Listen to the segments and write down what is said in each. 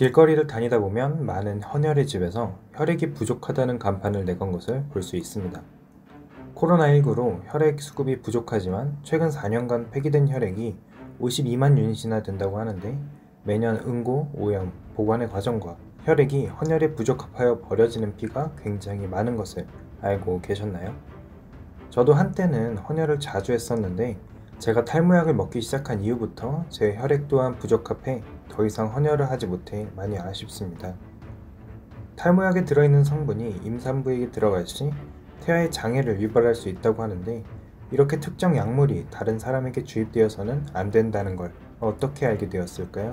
길거리를 다니다 보면 많은 헌혈의 집에서 혈액이 부족하다는 간판을 내건 것을 볼 수 있습니다. 코로나19로 혈액 수급이 부족하지만 최근 4년간 폐기된 혈액이 52만 유닛이나 된다고 하는데, 매년 응고, 오염, 보관의 과정과 혈액이 헌혈에 부적합하여 버려지는 피가 굉장히 많은 것을 알고 계셨나요? 저도 한때는 헌혈을 자주 했었는데, 제가 탈모약을 먹기 시작한 이후부터 제 혈액 또한 부적합해 더 이상 헌혈을 하지 못해 많이 아쉽습니다. 탈모약에 들어있는 성분이 임산부에게 들어갈 시 태아의 장애를 유발할 수 있다고 하는데, 이렇게 특정 약물이 다른 사람에게 주입되어서는 안 된다는 걸 어떻게 알게 되었을까요?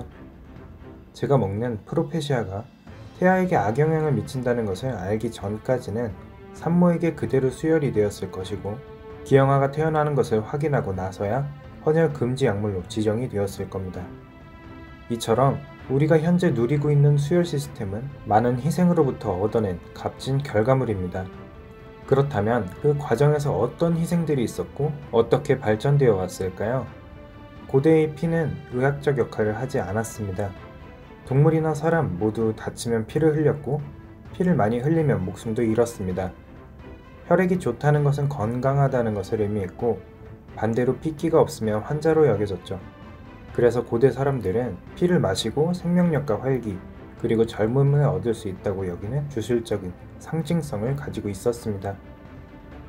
제가 먹는 프로페시아가 태아에게 악영향을 미친다는 것을 알기 전까지는 산모에게 그대로 수혈이 되었을 것이고, 기형아가 태어나는 것을 확인하고 나서야 헌혈 금지 약물로 지정이 되었을 겁니다. 이처럼 우리가 현재 누리고 있는 수혈 시스템은 많은 희생으로부터 얻어낸 값진 결과물입니다. 그렇다면 그 과정에서 어떤 희생들이 있었고 어떻게 발전되어 왔을까요? 고대의 피는 의학적 역할을 하지 않았습니다. 동물이나 사람 모두 다치면 피를 흘렸고, 피를 많이 흘리면 목숨도 잃었습니다. 혈액이 좋다는 것은 건강하다는 것을 의미했고, 반대로 핏기가 없으면 환자로 여겨졌죠. 그래서 고대 사람들은 피를 마시고 생명력과 활기, 그리고 젊음을 얻을 수 있다고 여기는 주술적인 상징성을 가지고 있었습니다.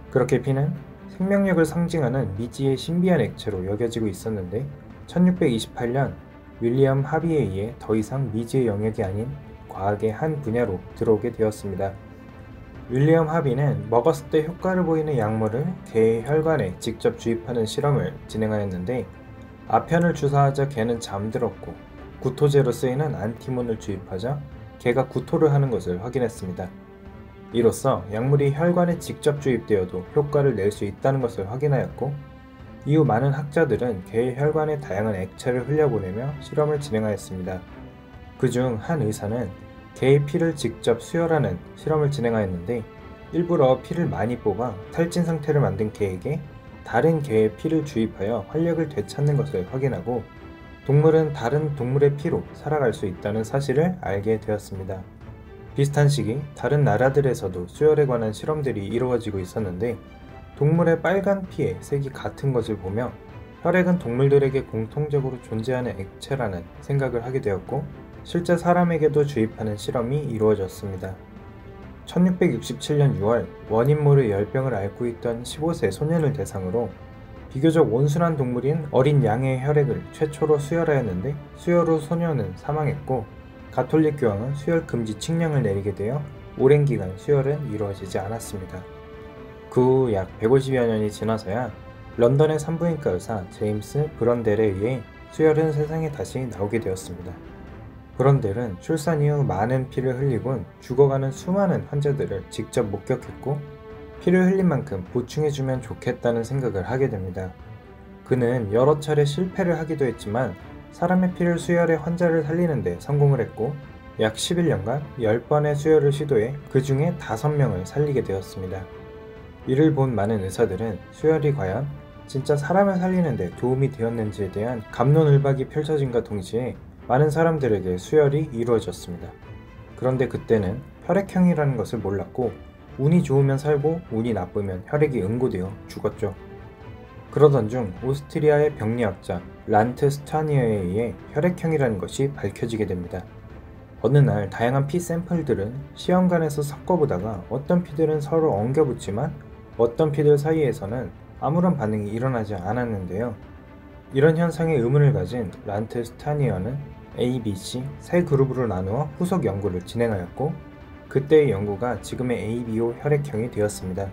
그렇게 피는 생명력을 상징하는 미지의 신비한 액체로 여겨지고 있었는데, 1628년 윌리엄 하비에 의해 더 이상 미지의 영역이 아닌 과학의 한 분야로 들어오게 되었습니다. 윌리엄 하비는 먹었을 때 효과를 보이는 약물을 개의 혈관에 직접 주입하는 실험을 진행하였는데, 아편을 주사하자 개는 잠들었고, 구토제로 쓰이는 안티몬을 주입하자 개가 구토를 하는 것을 확인했습니다. 이로써 약물이 혈관에 직접 주입되어도 효과를 낼 수 있다는 것을 확인하였고, 이후 많은 학자들은 개의 혈관에 다양한 액체를 흘려보내며 실험을 진행하였습니다. 그중 한 의사는 개의 피를 직접 수혈하는 실험을 진행하였는데, 일부러 피를 많이 뽑아 탈진 상태를 만든 개에게 다른 개의 피를 주입하여 활력을 되찾는 것을 확인하고, 동물은 다른 동물의 피로 살아갈 수 있다는 사실을 알게 되었습니다. 비슷한 시기 다른 나라들에서도 수혈에 관한 실험들이 이루어지고 있었는데, 동물의 빨간 피의 색이 같은 것을 보며 혈액은 동물들에게 공통적으로 존재하는 액체라는 생각을 하게 되었고, 실제 사람에게도 주입하는 실험이 이루어졌습니다. 1667년 6월 원인 모를 열병을 앓고 있던 15세 소년을 대상으로 비교적 온순한 동물인 어린 양의 혈액을 최초로 수혈하였는데, 수혈 후 소년은 사망했고, 가톨릭 교황은 수혈 금지 칙령을 내리게 되어 오랜 기간 수혈은 이루어지지 않았습니다. 그 후 약 150여 년이 지나서야 런던의 산부인과 의사 제임스 브런델에 의해 수혈은 세상에 다시 나오게 되었습니다. 브런델은 출산 이후 많은 피를 흘리곤 죽어가는 수많은 환자들을 직접 목격했고, 피를 흘린 만큼 보충해주면 좋겠다는 생각을 하게 됩니다. 그는 여러 차례 실패를 하기도 했지만 사람의 피를 수혈해 환자를 살리는 데 성공을 했고, 약 11년간 10번의 수혈을 시도해 그 중에 5명을 살리게 되었습니다. 이를 본 많은 의사들은 수혈이 과연 진짜 사람을 살리는 데 도움이 되었는지에 대한 갑론을박이 펼쳐짐과 동시에 많은 사람들에게 수혈이 이루어졌습니다. 그런데 그때는 혈액형이라는 것을 몰랐고, 운이 좋으면 살고 운이 나쁘면 혈액이 응고되어 죽었죠. 그러던 중 오스트리아의 병리학자 란트 스타니어에 의해 혈액형이라는 것이 밝혀지게 됩니다. 어느 날 다양한 피 샘플들은 시험관에서 섞어보다가 어떤 피들은 서로 엉겨붙지만 어떤 피들 사이에서는 아무런 반응이 일어나지 않았는데요. 이런 현상에 의문을 가진 란트 스타니어는 A, B, C 세 그룹으로 나누어 후속 연구를 진행하였고, 그때의 연구가 지금의 ABO 혈액형이 되었습니다.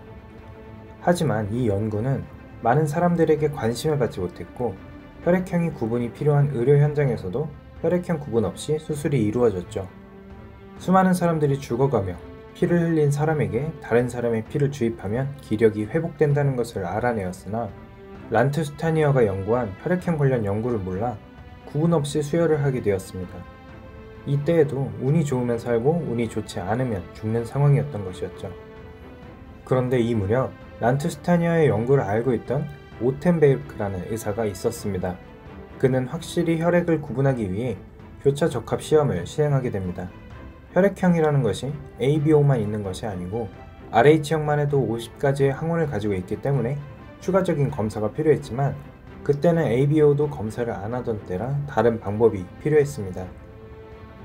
하지만 이 연구는 많은 사람들에게 관심을 받지 못했고, 혈액형이 구분이 필요한 의료 현장에서도 혈액형 구분 없이 수술이 이루어졌죠. 수많은 사람들이 죽어가며 피를 흘린 사람에게 다른 사람의 피를 주입하면 기력이 회복된다는 것을 알아내었으나, 란트 스타니어가 연구한 혈액형 관련 연구를 몰라 구분 없이 수혈을 하게 되었습니다. 이때에도 운이 좋으면 살고 운이 좋지 않으면 죽는 상황이었던 것이었죠. 그런데 이 무렵 란트 스타니어의 연구를 알고 있던 오텐베르크라는 의사가 있었습니다. 그는 확실히 혈액을 구분하기 위해 교차 적합 시험을 시행하게 됩니다. 혈액형이라는 것이 ABO만 있는 것이 아니고 RH형만 해도 50가지의 항원을 가지고 있기 때문에 추가적인 검사가 필요했지만 그때는 ABO도 검사를 안 하던 때라 다른 방법이 필요했습니다.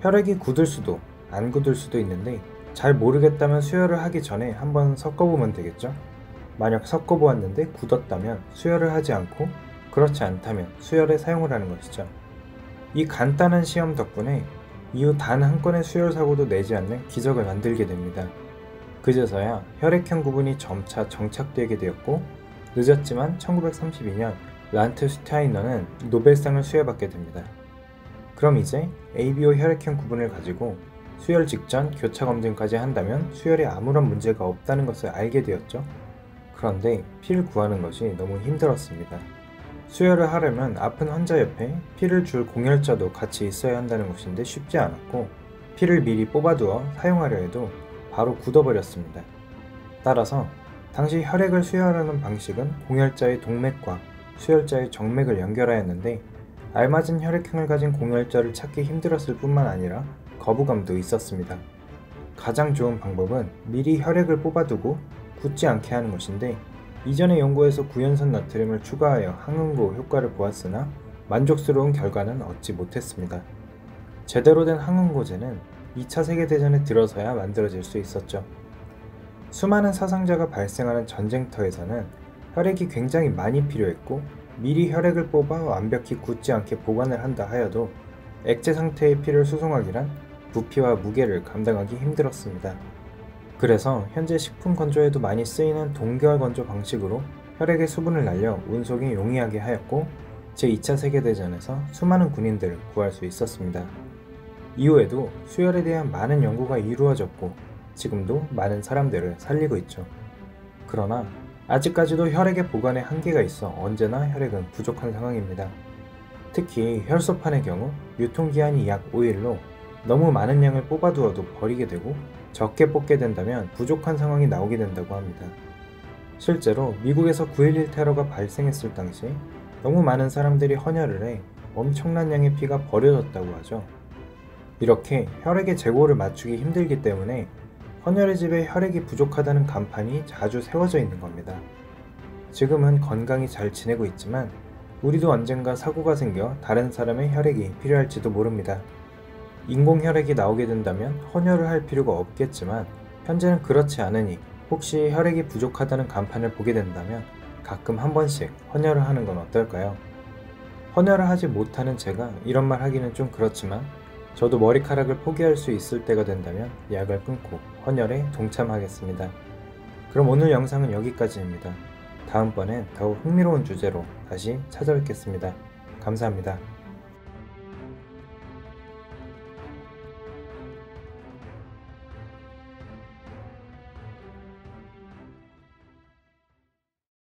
혈액이 굳을 수도 안 굳을 수도 있는데 잘 모르겠다면 수혈을 하기 전에 한번 섞어보면 되겠죠? 만약 섞어보았는데 굳었다면 수혈을 하지 않고 그렇지 않다면 수혈에 사용을 하는 것이죠. 이 간단한 시험 덕분에 이후 단 한 건의 수혈 사고도 내지 않는 기적을 만들게 됩니다. 그제서야 혈액형 구분이 점차 정착되게 되었고 늦었지만 1932년 란트슈타이너는 노벨상을 수여받게 됩니다. 그럼 이제 ABO 혈액형 구분을 가지고 수혈 직전 교차 검진까지 한다면 수혈에 아무런 문제가 없다는 것을 알게 되었죠. 그런데 피를 구하는 것이 너무 힘들었습니다. 수혈을 하려면 아픈 환자 옆에 피를 줄 공혈자도 같이 있어야 한다는 것인데 쉽지 않았고 피를 미리 뽑아두어 사용하려 해도 바로 굳어버렸습니다. 따라서 당시 혈액을 수혈하는 방식은 공혈자의 동맥과 수혈자의 정맥을 연결하였는데 알맞은 혈액형을 가진 공혈자를 찾기 힘들었을 뿐만 아니라 거부감도 있었습니다. 가장 좋은 방법은 미리 혈액을 뽑아두고 굳지 않게 하는 것인데 이전의 연구에서 구연산 나트륨을 추가하여 항응고 효과를 보았으나 만족스러운 결과는 얻지 못했습니다. 제대로 된 항응고제는 2차 세계대전에 들어서야 만들어질 수 있었죠. 수많은 사상자가 발생하는 전쟁터에서는 혈액이 굉장히 많이 필요했고 미리 혈액을 뽑아 완벽히 굳지 않게 보관을 한다 하여도 액체 상태의 피를 수송하기란 부피와 무게를 감당하기 힘들었습니다. 그래서 현재 식품 건조에도 많이 쓰이는 동결 건조 방식으로 혈액의 수분을 날려 운송이 용이하게 하였고 제2차 세계대전에서 수많은 군인들을 구할 수 있었습니다. 이후에도 수혈에 대한 많은 연구가 이루어졌고 지금도 많은 사람들을 살리고 있죠. 그러나 아직까지도 혈액의 보관에 한계가 있어 언제나 혈액은 부족한 상황입니다. 특히 혈소판의 경우 유통기한이 약 5일로 너무 많은 양을 뽑아두어도 버리게 되고 적게 뽑게 된다면 부족한 상황이 나오게 된다고 합니다. 실제로 미국에서 9.11 테러가 발생했을 당시 너무 많은 사람들이 헌혈을 해 엄청난 양의 피가 버려졌다고 하죠. 이렇게 혈액의 재고를 맞추기 힘들기 때문에 헌혈의 집에 혈액이 부족하다는 간판이 자주 세워져 있는 겁니다. 지금은 건강히 잘 지내고 있지만 우리도 언젠가 사고가 생겨 다른 사람의 혈액이 필요할지도 모릅니다. 인공혈액이 나오게 된다면 헌혈을 할 필요가 없겠지만 현재는 그렇지 않으니 혹시 혈액이 부족하다는 간판을 보게 된다면 가끔 한 번씩 헌혈을 하는 건 어떨까요? 헌혈을 하지 못하는 제가 이런 말 하기는 좀 그렇지만 저도 머리카락을 포기할 수 있을 때가 된다면 약을 끊고 헌혈에 동참하겠습니다. 그럼 오늘 영상은 여기까지입니다. 다음번엔 더욱 흥미로운 주제로 다시 찾아뵙겠습니다. 감사합니다.